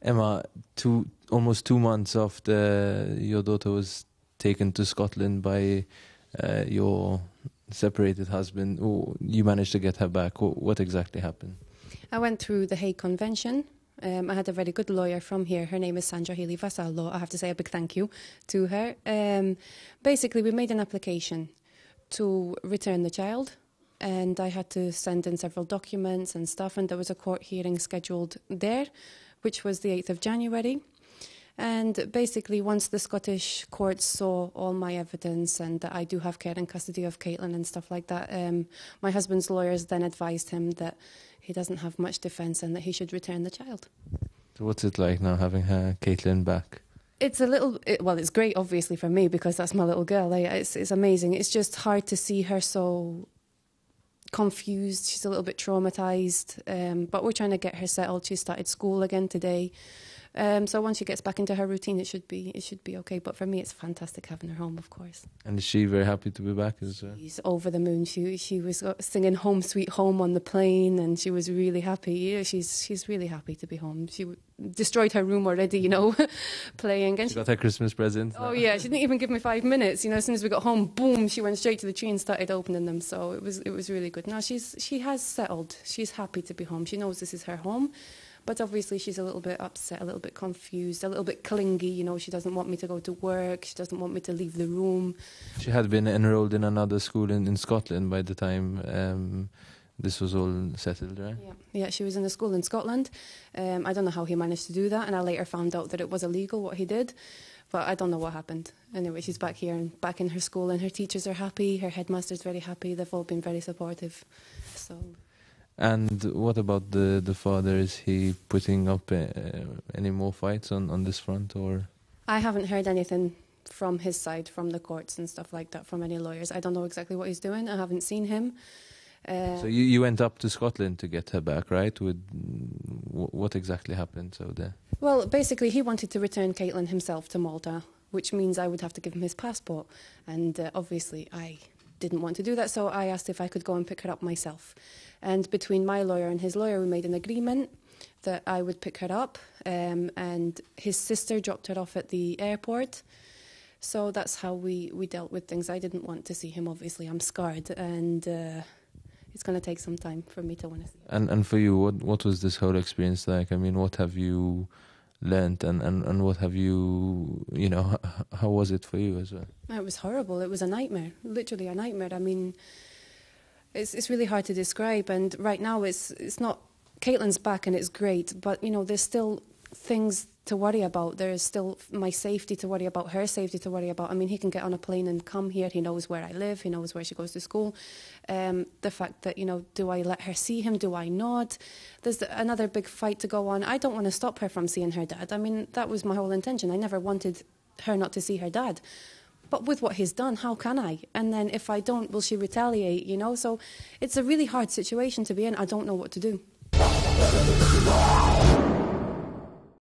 Emma, almost 2 months after your daughter was taken to Scotland by your separated husband, you managed to get her back. What exactly happened? I went through the Hague Convention. I had a very good lawyer from here. Her name is Sandra Healy-Vasallo. I have to say a big thank you to her. Basically, we made an application to return the child, and I had to send in several documents and stuff, and there was a court hearing scheduled there, which was the 8th of January. And basically, once the Scottish courts saw all my evidence and that I do have care and custody of Caitlin and stuff like that, my husband's lawyers then advised him that he doesn't have much defence and that he should return the child. So what's it like now having her Caitlin back? It's a little, well, it's great obviously for me because that's my little girl. It's amazing. It's just hard to see her so confused. She's a little bit traumatised, but we're trying to get her settled. She started school again today. So once she gets back into her routine, it should be okay. But for me, it's fantastic having her home, of course. And is she very happy to be back as well? She's over the moon. She was singing "Home Sweet Home" on the plane, and she was really happy. Yeah, she's really happy to be home. She destroyed her room already, playing. And she got her Christmas present. Oh yeah, she didn't even give me 5 minutes. As soon as we got home, boom, she went straight to the tree and started opening them. So it was really good. Now she has settled. She's happy to be home. She knows this is her home. But obviously she's a little bit upset, a little bit confused, a little bit clingy, She doesn't want me to go to work. She doesn't want me to leave the room. She had been enrolled in another school in Scotland by the time this was all settled, right? Yeah, she was in a school in Scotland. I don't know how he managed to do that, and I later found out that it was illegal what he did. But I don't know what happened. Anyway, she's back here and back in her school, and her teachers are happy. Her headmaster's very happy. They've all been very supportive. So... And what about the father? Is he putting up any more fights on this front, or? I haven't heard anything from his side, from the courts and stuff like that, from any lawyers. I don't know exactly what he's doing. I haven't seen him. So you went up to Scotland to get her back, right? What exactly happened there? Well, basically he wanted to return Caitlin himself to Malta, which means I would have to give him his passport. And obviously I didn't want to do that, so I asked if I could go and pick her up myself. And between my lawyer and his lawyer, we made an agreement that I would pick her up, and his sister dropped her off at the airport. So that's how we dealt with things. I didn't want to see him, obviously. I'm scarred, and it's going to take some time for me to want to see him. And for you, what was this whole experience like? I mean, what have you learnt, and what have you, how was it for you as well? It was horrible. It was a nightmare, literally a nightmare. I mean, it's really hard to describe, and right now it's not, Caitlin's back and it's great, but there's still things to worry about. There's still my safety to worry about, her safety to worry about. I mean, he can get on a plane and come here. He knows where I live. He knows where she goes to school. The fact that, do I let her see him? Do I not? There's another big fight to go on. I don't want to stop her from seeing her dad. I mean, that was my whole intention. I never wanted her not to see her dad. But with what he's done, how can I? And then if I don't, will she retaliate, So it's a really hard situation to be in. I don't know what to do.